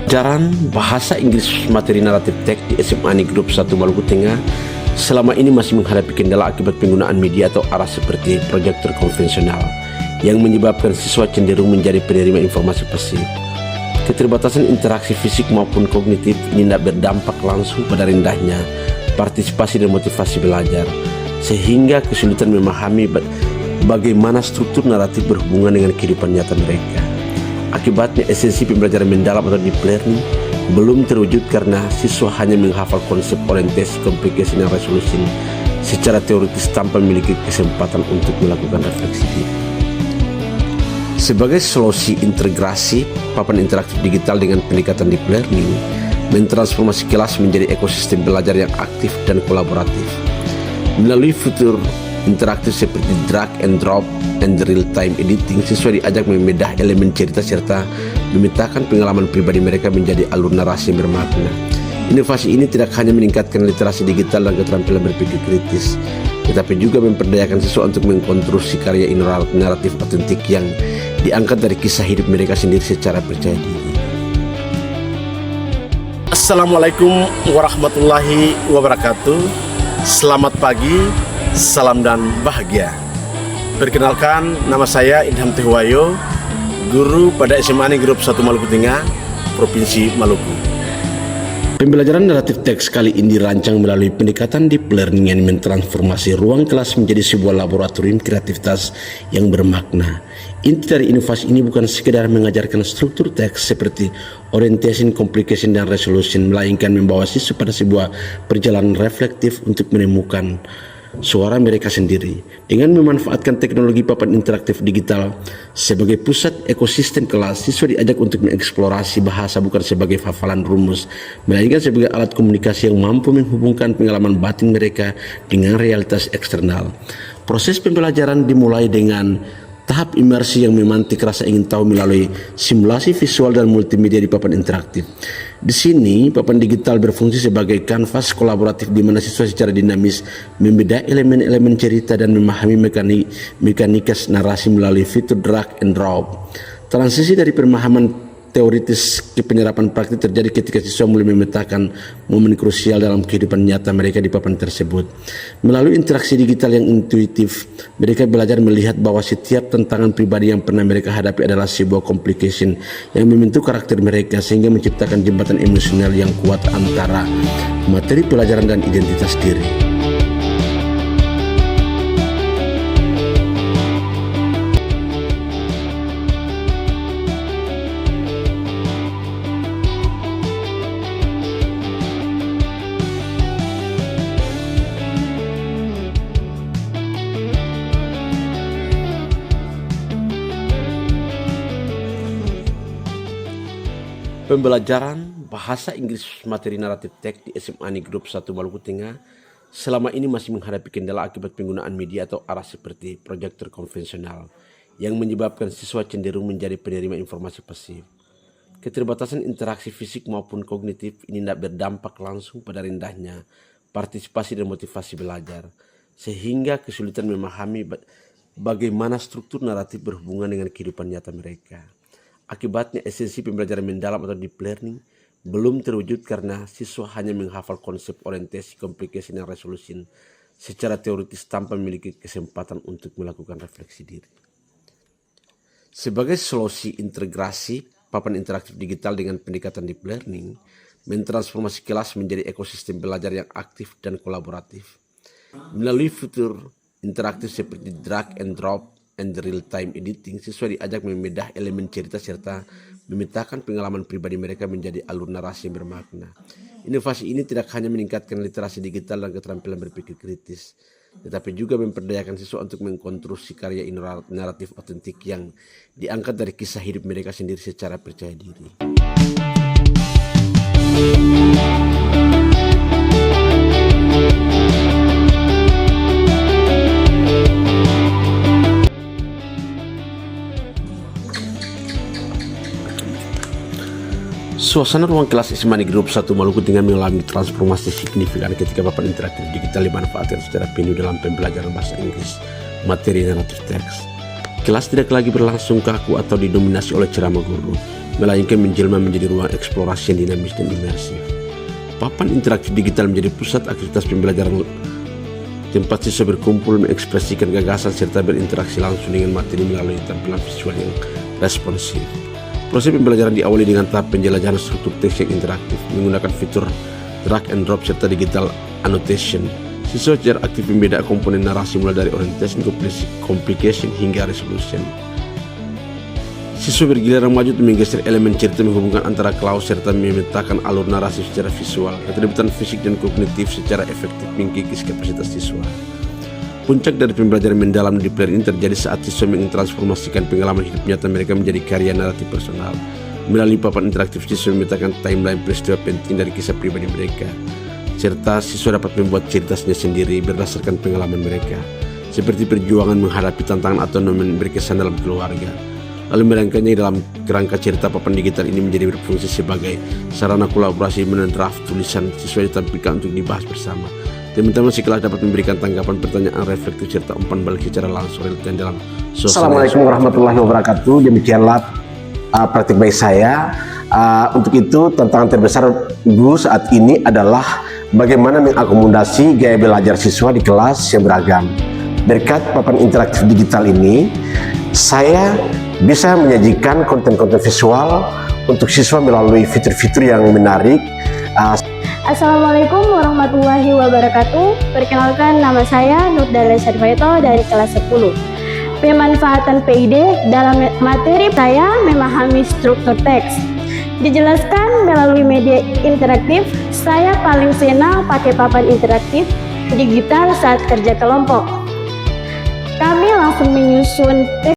Pelajaran Bahasa Inggris materi naratif teks di SMA Negeri 1 Maluku Tengah selama ini masih menghadapi kendala akibat penggunaan media atau arah seperti proyektor konvensional yang menyebabkan siswa cenderung menjadi penerima informasi pasif. Keterbatasan interaksi fisik maupun kognitif ini tidak berdampak langsung pada rendahnya partisipasi dan motivasi belajar, sehingga kesulitan memahami bagaimana struktur naratif berhubungan dengan kehidupan nyata mereka. Akibatnya esensi pembelajaran mendalam atau deep learning belum terwujud karena siswa hanya menghafal konsep orientasi, complication, dan resolution secara teoritis tanpa memiliki kesempatan untuk melakukan refleksi diri. Sebagai solusi integrasi papan interaktif digital dengan pendekatan deep learning, mentransformasi kelas menjadi ekosistem belajar yang aktif dan kolaboratif. Melalui fitur interaktif seperti drag and drop and real-time editing, siswa diajak membedah elemen cerita serta memetakan pengalaman pribadi mereka menjadi alur narasi yang bermakna. Inovasi ini tidak hanya meningkatkan literasi digital dan keterampilan berpikir kritis, tetapi juga memperdayakan siswa untuk mengkonstruksi karya naratif otentik yang diangkat dari kisah hidup mereka sendiri secara percaya diri. Assalamualaikum warahmatullahi wabarakatuh. Selamat pagi, salam dan bahagia. Perkenalkan, nama saya Idham Tehwayo, guru pada SMA Negeri 1 Maluku Tengah, Provinsi Maluku. Pembelajaran naratif teks kali ini dirancang melalui pendekatan deep learning yang mentransformasi ruang kelas menjadi sebuah laboratorium kreativitas yang bermakna. Inti dari inovasi ini bukan sekedar mengajarkan struktur teks seperti orientation, complication, dan resolution, melainkan membawa siswa pada sebuah perjalanan reflektif untuk menemukan suara mereka sendiri. Dengan memanfaatkan teknologi papan interaktif digital sebagai pusat ekosistem kelas, siswa diajak untuk mengeksplorasi bahasa bukan sebagai hafalan rumus, melainkan sebagai alat komunikasi yang mampu menghubungkan pengalaman batin mereka dengan realitas eksternal. Proses pembelajaran dimulai dengan tahap imersi yang memantik rasa ingin tahu melalui simulasi visual dan multimedia di papan interaktif. Di sini, papan digital berfungsi sebagai kanvas kolaboratif di mana siswa secara dinamis membedah elemen-elemen cerita dan memahami mekanika narasi melalui fitur drag and drop. Transisi dari pemahaman teoritis ke penyerapan praktik terjadi ketika siswa mulai memetakan momen krusial dalam kehidupan nyata mereka di papan tersebut. Melalui interaksi digital yang intuitif, mereka belajar melihat bahwa setiap tantangan pribadi yang pernah mereka hadapi adalah sebuah complication yang membentuk karakter mereka, sehingga menciptakan jembatan emosional yang kuat antara materi pelajaran dan identitas diri. Pembelajaran Bahasa Inggris materi naratif teks di SMA Negeri 1 Maluku Tengah selama ini masih menghadapi kendala akibat penggunaan media atau arah seperti proyektor konvensional yang menyebabkan siswa cenderung menjadi penerima informasi pasif. Keterbatasan interaksi fisik maupun kognitif ini tidak berdampak langsung pada rendahnya partisipasi dan motivasi belajar, sehingga kesulitan memahami bagaimana struktur naratif berhubungan dengan kehidupan nyata mereka. Akibatnya esensi pembelajaran mendalam atau deep learning belum terwujud karena siswa hanya menghafal konsep orientasi, complication, dan resolution secara teoritis tanpa memiliki kesempatan untuk melakukan refleksi diri. Sebagai solusi integrasi papan interaktif digital dengan pendekatan deep learning, mentransformasi kelas menjadi ekosistem belajar yang aktif dan kolaboratif. Melalui fitur interaktif seperti drag and drop and real-time editing, siswa diajak membedah elemen cerita serta memetakan pengalaman pribadi mereka menjadi alur narasi yang bermakna. Inovasi ini tidak hanya meningkatkan literasi digital dan keterampilan berpikir kritis, tetapi juga memperdayakan siswa untuk mengkonstruksi karya naratif otentik yang diangkat dari kisah hidup mereka sendiri secara percaya diri. Suasana ruang kelas SMA Negeri 1 Maluku Tengah mengalami transformasi signifikan ketika papan interaktif digital dimanfaatkan secara penuh dalam pembelajaran bahasa Inggris materi naratif teks. Kelas tidak lagi berlangsung kaku atau didominasi oleh ceramah guru, melainkan menjelma menjadi ruang eksplorasi yang dinamis dan imersif. Papan interaktif digital menjadi pusat aktivitas pembelajaran, tempat siswa berkumpul, mengekspresikan gagasan, serta berinteraksi langsung dengan materi melalui tampilan visual yang responsif. Proses pembelajaran diawali dengan tahap penjelajahan struktur teks yang interaktif, menggunakan fitur drag and drop serta digital annotation. Siswa secara aktif membedakan komponen narasi mulai dari orientation, complication, hingga resolution. Siswa bergiliran maju untuk menggeser elemen cerita, menghubungkan antara klaus, serta memetakan alur narasi secara visual. Keterlibatan fisik dan kognitif secara efektif mengkikis kapasitas siswa. Puncak dari pembelajaran mendalam di player ini terjadi saat siswa mentransformasikan pengalaman hidup nyata mereka menjadi karya naratif personal. Melalui papan interaktif, siswa memetakan timeline peristiwa penting dari kisah pribadi mereka, serta siswa dapat membuat ceritanya sendiri berdasarkan pengalaman mereka, seperti perjuangan menghadapi tantangan atau momen berkesan dalam keluarga. Lalu merangkainya dalam kerangka cerita. Papan digital ini menjadi berfungsi sebagai sarana kolaborasi, draft tulisan siswa ditampilkan untuk dibahas bersama. Teman-teman sekelas dapat memberikan tanggapan, pertanyaan reflektif, serta umpan balik secara langsung relevan dalam suasana. Assalamualaikum warahmatullahi wabarakatuh. Demikianlah praktik baik saya. Untuk itu tantangan terbesar guru saat ini adalah bagaimana mengakomodasi gaya belajar siswa di kelas yang beragam. Berkat papan interaktif digital ini, saya bisa menyajikan konten-konten visual untuk siswa melalui fitur-fitur yang menarik. Assalamualaikum warahmatullahi wabarakatuh. Perkenalkan, nama saya Nur Dahlia Syarifayto dari kelas 10. Pemanfaatan PID dalam materi saya memahami struktur teks. Dijelaskan melalui media interaktif. Saya paling senang pakai papan interaktif digital saat kerja kelompok. Kami langsung menyusun teks